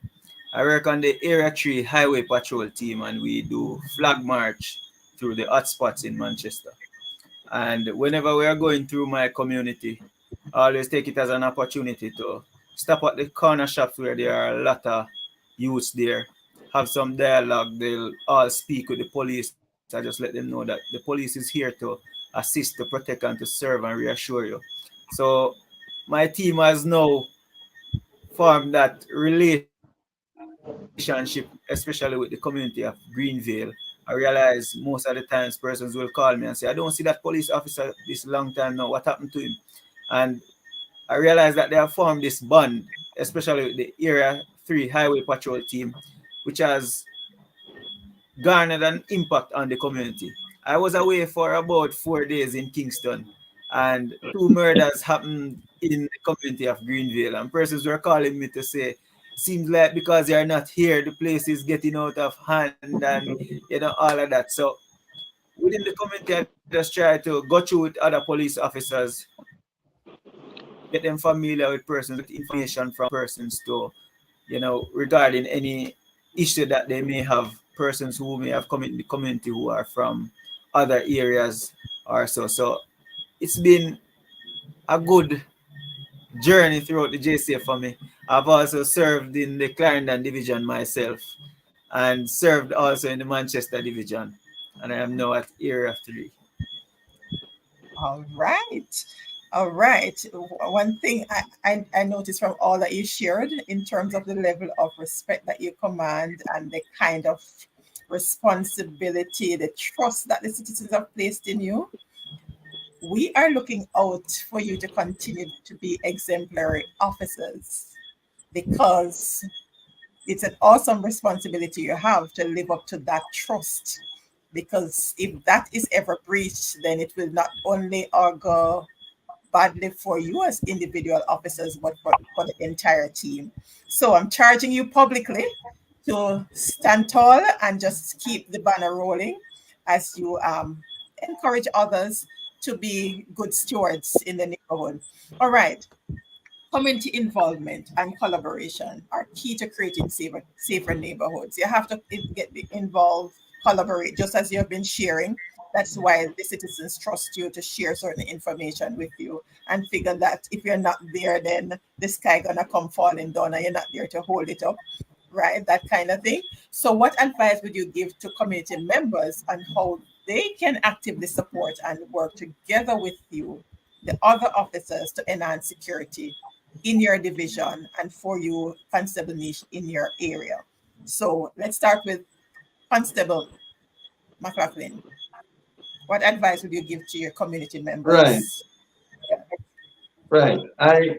I work on the Area 3 Highway Patrol team, and we do flag march through the hotspots in Manchester. And whenever we are going through my community, I always take it as an opportunity to stop at the corner shops where there are a lot of youths there, have some dialogue. They'll all speak with the police. I just let them know that the police is here to assist, to protect, and to serve and reassure you. So my team has now formed that relationship, especially with the community of Greenvale. I realize most of the times persons will call me and say, I don't see that police officer this long time now. What happened to him? And I realized that they have formed this bond, especially with the Area 3 Highway Patrol team, which has garnered an impact on the community. I was away for about 4 days in Kingston, and 2 murders happened in the community of Greenvale. And persons were calling me to say, seems like because you're not here, the place is getting out of hand and all of that. So within the community, I just try to go through with other police officers, get them familiar with persons, with information from persons to, regarding any issue that they may have, persons who may have come in the community who are from other areas or so. So it's been a good journey throughout the JCF for me. I've also served in the Clarendon Division myself and served also in the Manchester Division. And I am now at Area 3. All right. All right. One thing I noticed from all that you shared in terms of the level of respect that you command and the kind of responsibility, the trust that the citizens have placed in you, we are looking out for you to continue to be exemplary officers because it's an awesome responsibility you have to live up to that trust. Because if that is ever breached, then it will not only go badly for you as individual officers, but for the entire team. So I'm charging you publicly to stand tall and just keep the banner rolling as you encourage others to be good stewards in the neighborhood. All right. Community involvement and collaboration are key to creating safer neighborhoods. You have to get involved, collaborate, just as you've been sharing. That's why the citizens trust you to share certain information with you and figure that if you're not there, then the sky gonna come falling down and you're not there to hold it up, right? That kind of thing. So what advice would you give to community members on how they can actively support and work together with you, the other officers, to enhance security in your division and for you, Constable Niche, in your area? So let's start with Constable McLaughlin. What advice would you give to your community members? Right. I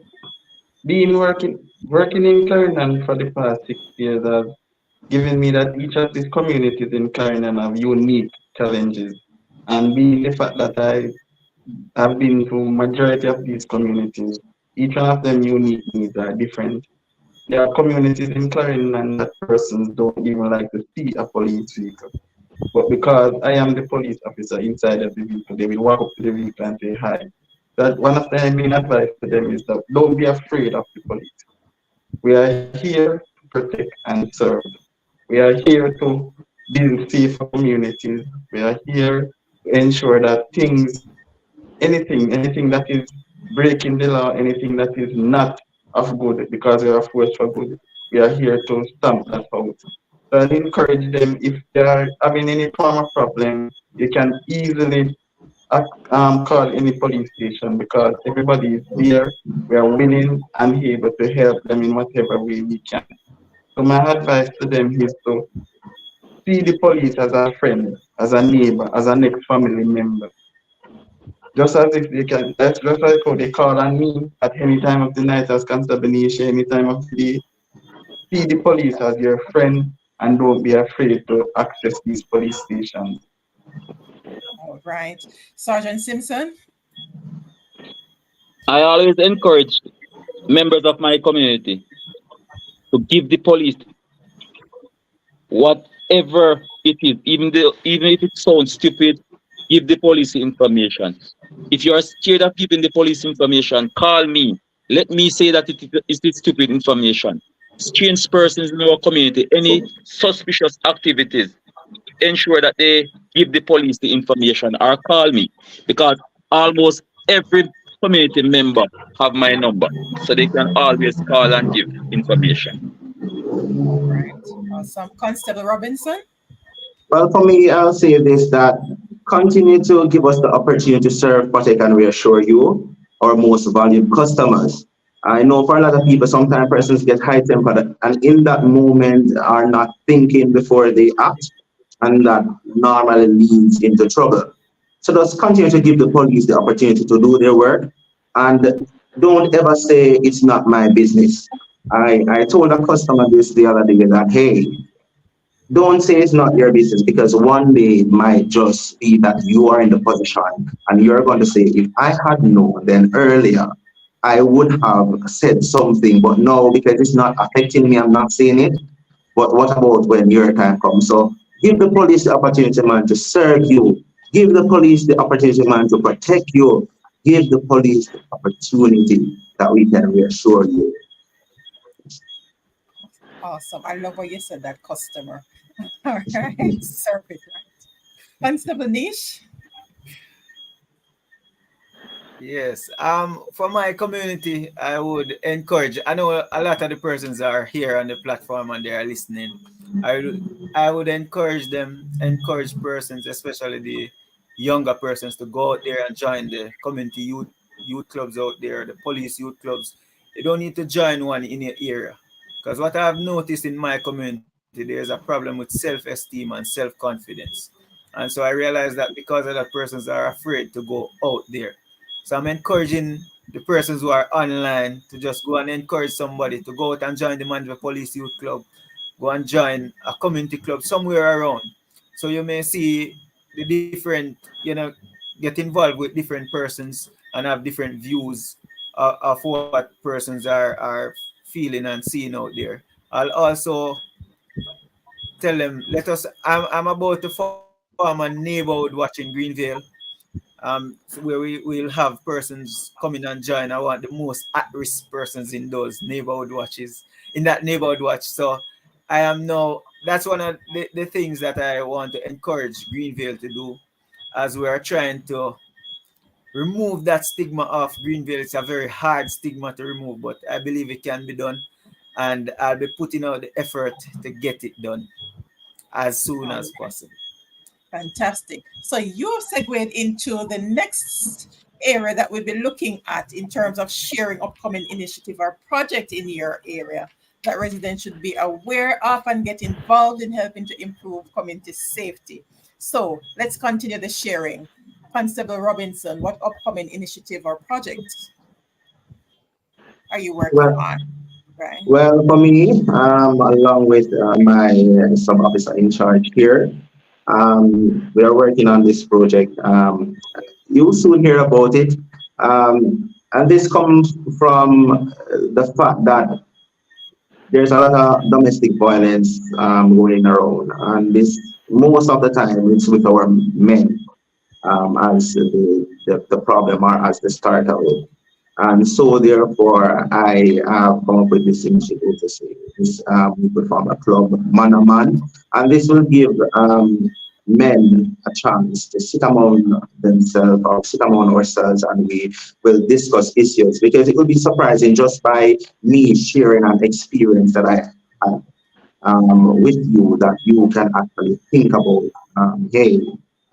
been working in Clarendon for the past 6 years has given me that each of these communities in Clarendon have unique challenges. And being the fact that I have been to majority of these communities, each one of them unique needs are different. There are communities in Clarendon that persons don't even like to see a police vehicle. But because I am the police officer inside of the vehicle, they will walk up to the vehicle and say hi. That one of the main advice to them is that don't be afraid of the police. We are here to protect and serve. We are here to build safer communities. We are here to ensure that anything that is breaking the law, anything that is not of good, because we are a force for good, we are here to stamp that out. So I encourage them, if they are having any form of problem, you can easily call any police station, because everybody is there. We are willing and able to help them in whatever way we can. So my advice to them is to see the police as a friend, as a neighbor, as a next family member. Just as if they can, that's just like how they call on me at any time of the night as Constable Nisha, any time of the day. See the police as your friend and don't be afraid to access these police stations. All right. Sergeant Simpson? I always encourage members of my community to give the police whatever it is, even if it sounds stupid, give the police information. If you are scared of giving the police information, call me. Let me say that it is stupid information. Strange persons in our community, any suspicious activities, ensure that they give the police the information or call me, because almost every community member have my number, so they can always call and give information. All right. Awesome. Constable Robinson? Well, for me, I'll say this, that continue to give us the opportunity to serve, but I can reassure you, our most valued customers. I know for a lot of people, sometimes persons get high tempered and in that moment are not thinking before they act, and that normally leads into trouble. So just continue to give the police the opportunity to do their work, and don't ever say it's not my business. I told a customer this the other day that, hey, don't say it's not your business, because one day it might just be that you are in the position and you're going to say, if I had known then earlier, I would have said something, but no, because it's not affecting me, I'm not saying it. But what about when your time comes? So give the police the opportunity, man, to serve you. Give the police the opportunity, man, to protect you. Give the police the opportunity that we can reassure you. Awesome. I love what you said, that customer. All right. Serve it right. Constable Niche? Yes. For my community, I would encourage. I know a lot of the persons are here on the platform and they are listening. I would encourage persons, especially the younger persons, to go out there and join the community youth clubs out there, the police youth clubs. You don't need to join one in your area, because what I've noticed in my community, there's a problem with self-esteem and self-confidence, and so I realized that because of that, persons are afraid to go out there. So I'm encouraging the persons who are online to just go and encourage somebody to go out and join the Management Police Youth Club, go and join a community club somewhere around. So you may see the different, get involved with different persons and have different views of what persons are feeling and seeing out there. I'll also tell them, I'm about to form a neighborhood watch in Greenville, so where we'll have persons coming and join. I want the most at-risk persons in those neighborhood watches, in that neighborhood watch. So that's one of the things that I want to encourage Greenville to do, as we are trying to remove that stigma of Greenville. It's a very hard stigma to remove, but I believe it can be done. And I'll be putting out the effort to get it done as soon as possible. Fantastic. So you've segued into the next area that we'll be looking at in terms of sharing upcoming initiative or project in your area that residents should be aware of and get involved in helping to improve community safety. So let's continue the sharing. Constable Robinson, what upcoming initiative or project are you working Well, on? Right. well, for me, along with my sub officer in charge here, we are working on this project. You'll soon hear about it. And this comes from the fact that there's a lot of domestic violence going around, and this most of the time it's with our men as the problem or as the starter with. And so therefore, I have come up with this initiative to say this, we could form a club, man a man, and this will give men a chance to sit among themselves or sit among ourselves, and we will discuss issues, because it will be surprising just by me sharing an experience that I had with you, that you can actually think about, hey,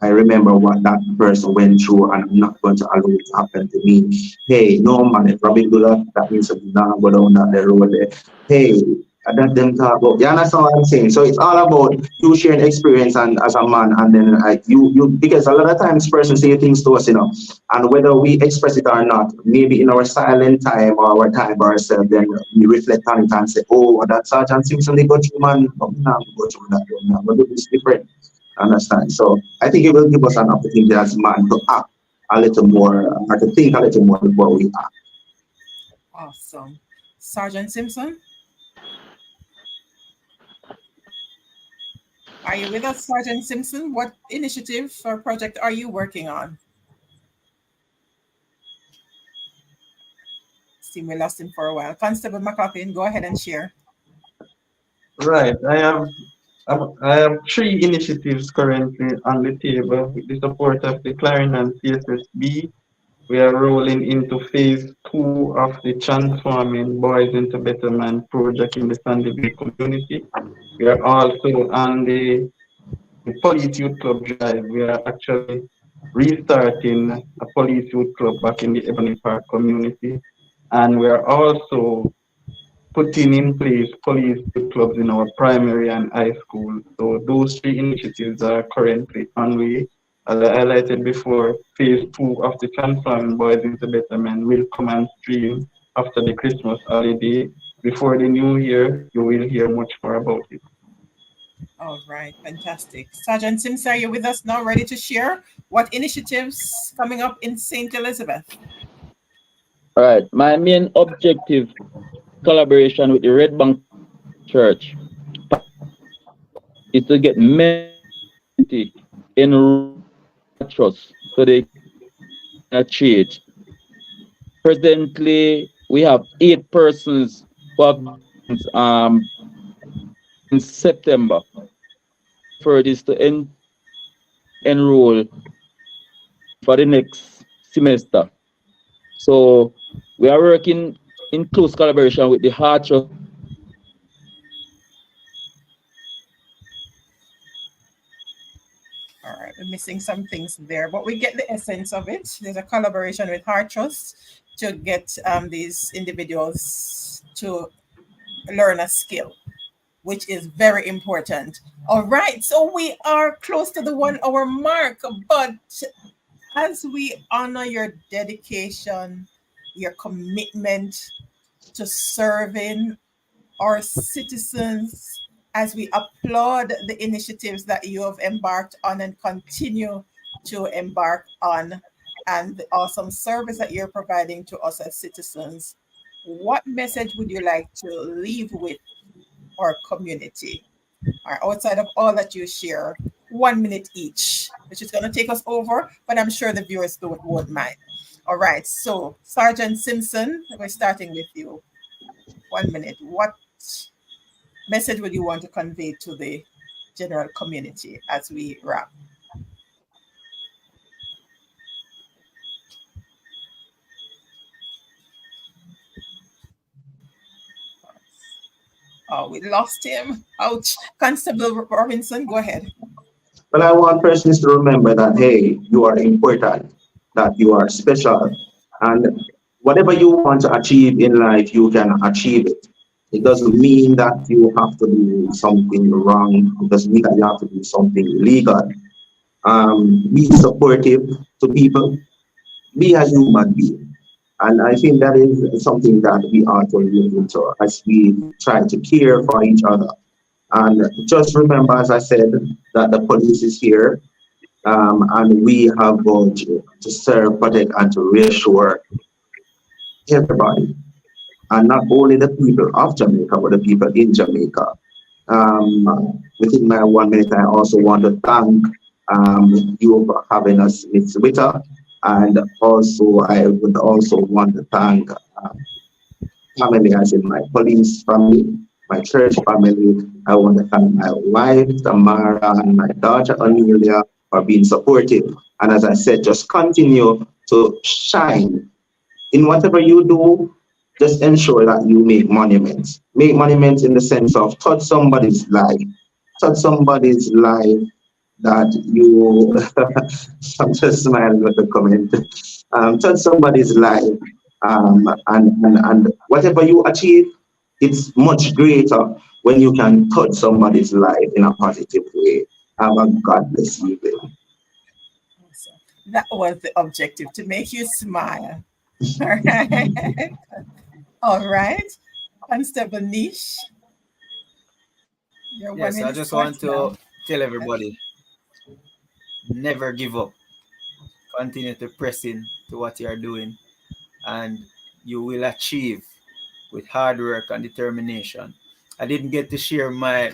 I remember what that person went through, and I'm not going to allow it to happen to me. Hey, no man, if Robin do that, that means I'm not go down that road there. Hey, that them talk about. You understand what I'm saying? So it's all about you sharing experience and as a man, and then like you because a lot of times persons say things to us, and whether we express it or not, maybe in our silent time or our time by ourselves, then we reflect on it and say, oh, that Sergeant Simpson they go through, man, but we not go through that, but it's different. Understand? So I think it will give us an opportunity as man to act a little more, or to think a little more before we act. Awesome. Sergeant Simpson? Are you with us, Sergeant Simpson? What initiative or project are you working on? Seem we lost him for a while. Constable McLaughlin, go ahead and share. Right. I have three initiatives currently on the table with the support of the Clarendon CSSB. We are rolling into phase 2 of the Transforming Boys into Better Man project in the Sandyville community. We are also on the Police Youth Club drive. We are actually restarting a Police Youth Club back in the Ebony Park community. And we are also putting in place police youth clubs in our primary and high school. So those three initiatives are currently underway. As I highlighted before, phase 2 of the Transforming Boys into Better Men will come on stream after the Christmas holiday. Before the new year, you will hear much more about it. All right, fantastic. Sergeant Simpson, are you with us now, ready to share what initiatives coming up in St. Elizabeth? All right. My main objective, collaboration with the Red Bank Church, is to get men in trust so they can change. Presently, we have 8 persons who have in September for this to enroll for the next semester. So we are working in close collaboration with the Heart Trust. All right, we're missing some things there, but we get the essence of it. There's a collaboration with Heart Trust to get these individuals to learn a skill, which is very important. All right, so we are close to the 1 hour mark, but as we honor your dedication, your commitment to serving our citizens, as we applaud the initiatives that you have embarked on and continue to embark on, and the awesome service that you're providing to us as citizens, what message would you like to leave with our community? Or outside of all that you share, 1 minute each, which is going to take us over, but I'm sure the viewers won't mind. All right, so Sergeant Simpson, we're starting with you. 1 minute. What message would you want to convey to the general community as we wrap? Oh, we lost him. Ouch. Constable Robinson, go ahead. But I want persons to remember that, hey, you are important, that you are special, and whatever you want to achieve in life, you can achieve it. It doesn't mean that you have to do something wrong. It doesn't mean that you have to do something illegal. Be supportive to people. Be a human being. And I think that is something that we ought to look into as we try to care for each other. And just remember, as I said, that the police is here, and we have got to serve, protect, and to reassure everybody, and not only the people of Jamaica, but the people in Jamaica. Within my 1 minute, I also want to thank you for having us, Ms. Witter, And also, I would also want to thank family, as in my police family, my church family. I want to thank my wife, Tamara, and my daughter, Amelia, for being supportive. And as I said, just continue to shine in whatever you do. Just ensure that you make monuments. Make monuments in the sense of touch somebody's life that you, I'm just smiling at the comment, touch somebody's life, and whatever you achieve, it's much greater when you can touch somebody's life in a positive way. Have a God bless you. Awesome. That was the objective, to make you smile. All right. All right. Constable Niche, your one Yes, I minute just starts want to now. tell everybody, never give up. Continue to press in to what you are doing, and you will achieve with hard work and determination. I didn't get to share my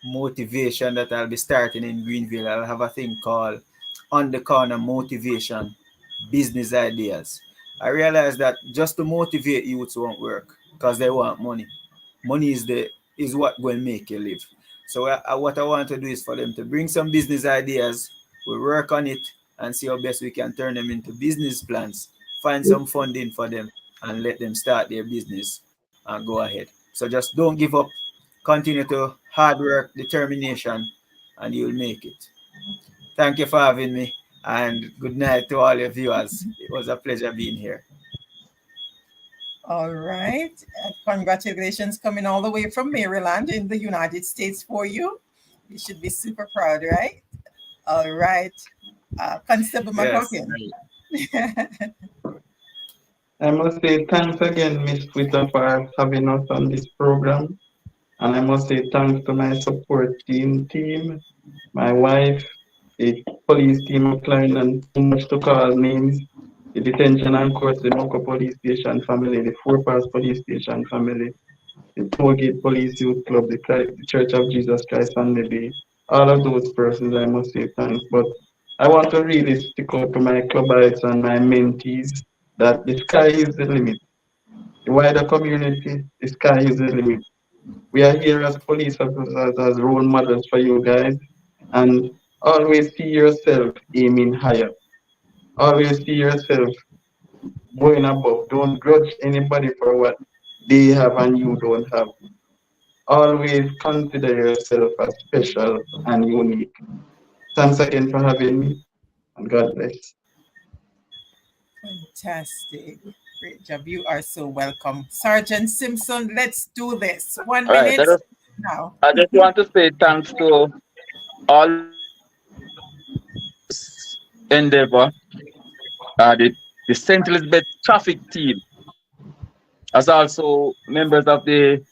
motivation that I'll be starting in Greenville. I'll have a thing called On the Corner Motivation Business Ideas. I realized that just to motivate youths won't work because they want money. Money is what will make you live. So what I want to do is for them to bring some business ideas. We work on it and see how best we can turn them into business plans. Find some funding for them and let them start their business and go ahead. So just don't give up. Continue to hard work, determination, and you'll make it. Thank you for having me, and good night to all your viewers. It was a pleasure being here. All right. Congratulations coming all the way from Maryland in the United States for you. You should be super proud, right? All right. Constable Yes. McCocken. I must say thanks again, Miss Twitter, for having us on this program. And I must say thanks to my support team, my wife, the police team of Clarendon, too much to call names, the detention and courts, the local police station family, the Four Pass police station family, the Tollgate Police Youth Club, the Church of Jesus Christ Sunday Bay, all of those persons, I must say thanks. But I want to really stick out to my clubites and my mentees that the sky is the limit. The wider community, the sky is the limit. We are here as police officers, as role models for you guys, and always see yourself aiming higher. Always see yourself going above. Don't grudge anybody for what they have and you don't have. Always consider yourself as special and unique. Thanks again for having me, and God bless. Fantastic. Great job. You are so welcome. Sergeant Simpson, let's do this. One All right. minute now. I just want to say thanks to all this endeavor, the St. Elizabeth traffic team, as also members of the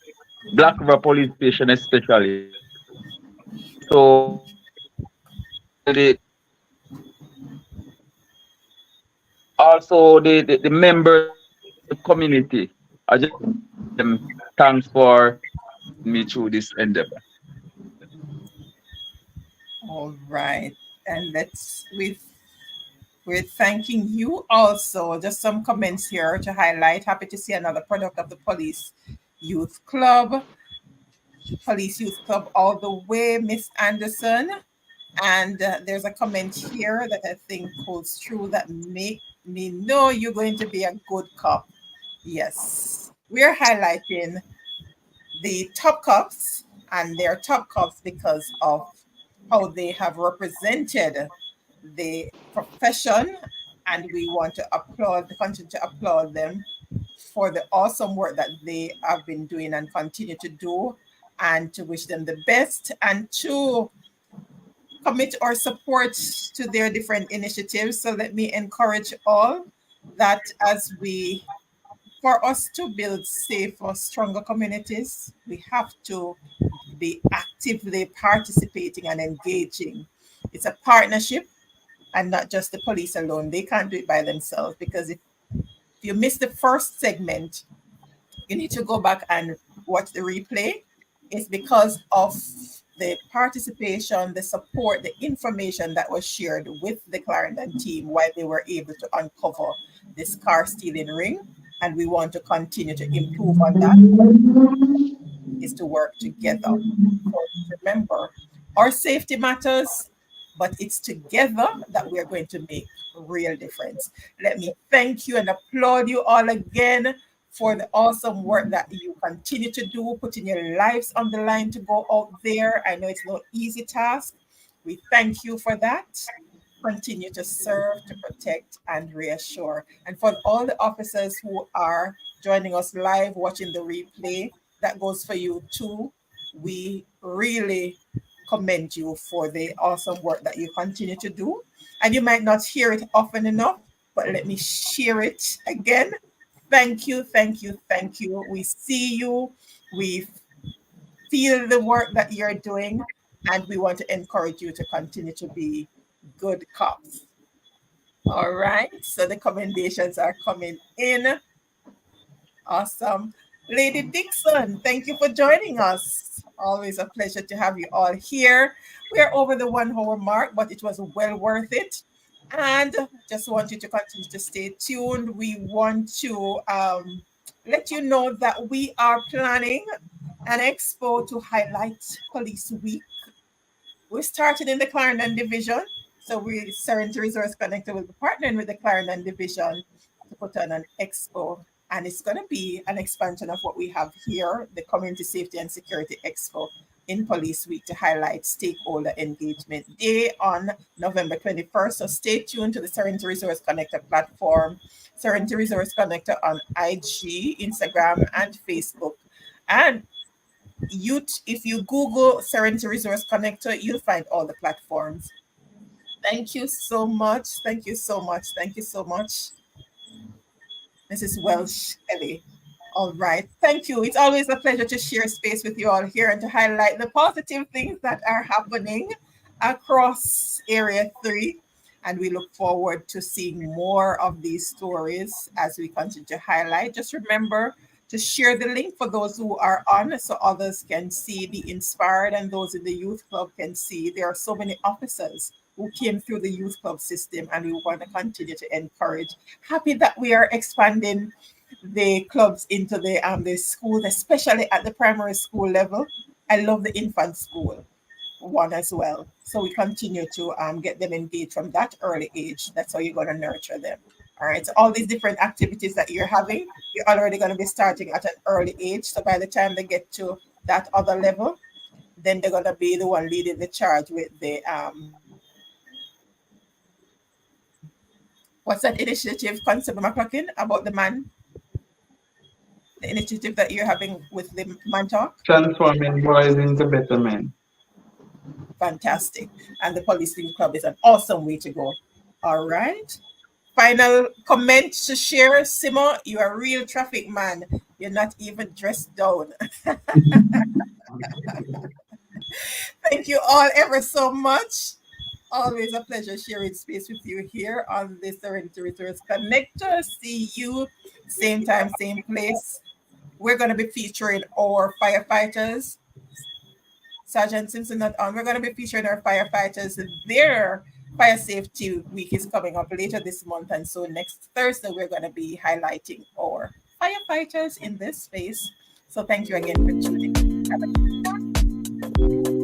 Black River Police Station, especially. So the the members of the community. I just thanks for me through this endeavor. All right. And we're thanking you also. Just some comments here to highlight. Happy to see another product of the Police Youth Club. Police Youth Club all the way, Miss Anderson. And there's a comment here that I think holds true that make me know you're going to be a good cop. Yes. We're highlighting the top cops, and they're top cops because of how they have represented the profession, and we want to continue to applaud them for the awesome work that they have been doing and continue to do, and to wish them the best and to commit our support to their different initiatives. So let me encourage all that for us to build safer, stronger communities, we have to be actively participating and engaging. It's a partnership and not just the police alone. They can't do it by themselves, because if you miss the first segment, you need to go back and watch the replay. It's because of the participation, the support, the information that was shared with the Clarendon team while they were able to uncover this car stealing ring. And we want to continue to improve on that, is to work together. So remember, our safety matters, but it's together that we're going to make a real difference. Let me thank you and applaud you all again for the awesome work that you continue to do, putting your lives on the line to go out there. I know it's no easy task. We thank you for that. Continue to serve, to protect, and reassure. And for all the officers who are joining us live, watching the replay, that goes for you too. We really commend you for the awesome work that you continue to do. And you might not hear it often enough, but let me share it again. Thank you, thank you, thank you. We see you. We feel the work that you're doing, and we want to encourage you to continue to be good cops. All right, so the commendations are coming in. Awesome. Lady Dixon, thank you for joining us. Always a pleasure to have you all here. We're over the 1 hour mark, but it was well worth it. And just want you to continue to stay tuned. We want to let you know that we are planning an expo to highlight Police Week. We started in the Clarendon Division. So we, Serenity Resource Connector, will be partnering with the Clarendon Division to put on an expo. And it's going to be an expansion of what we have here, the Community Safety and Security Expo in Police Week, to highlight Stakeholder Engagement Day on November 21st. So stay tuned to the Serenity Resource Connector platform, Serenity Resource Connector on IG, Instagram, and Facebook. And if you Google Serenity Resource Connector, you'll find all the platforms. Thank you so much. Thank you so much. Thank you so much. Mrs. Welsh Kelly. All right. Thank you. It's always a pleasure to share space with you all here and to highlight the positive things that are happening across Area 3. And we look forward to seeing more of these stories as we continue to highlight. Just remember to share the link for those who are on so others can see, be inspired, and those in the youth club can see. There are so many officers who came through the youth club system, and we want to continue to encourage. Happy that we are expanding the clubs into the schools, especially at the primary school level. I love the infant school one as well. So we continue to get them engaged from that early age. That's how you're going to nurture them. All right. So all these different activities that you're having, you're already going to be starting at an early age. So by the time they get to that other level, then they're going to be the one leading the charge with the what's that initiative, Constable McCracken, about the man? The initiative that you're having with the Man Talk? Transforming boys into better men. Fantastic. And the Policing Club is an awesome way to go. All right. Final comment to share, Simo. You're a real traffic man. You're not even dressed down. Thank you all ever so much. Always a pleasure sharing space with you here on the Serenity Resource Connector. See you same time, same place. We're going to be featuring our firefighters. Sergeant Simpson not on. We're going to be featuring our firefighters. Their fire safety week is coming up later this month. And so next Thursday, we're going to be highlighting our firefighters in this space. So thank you again for tuning in. Have a good day.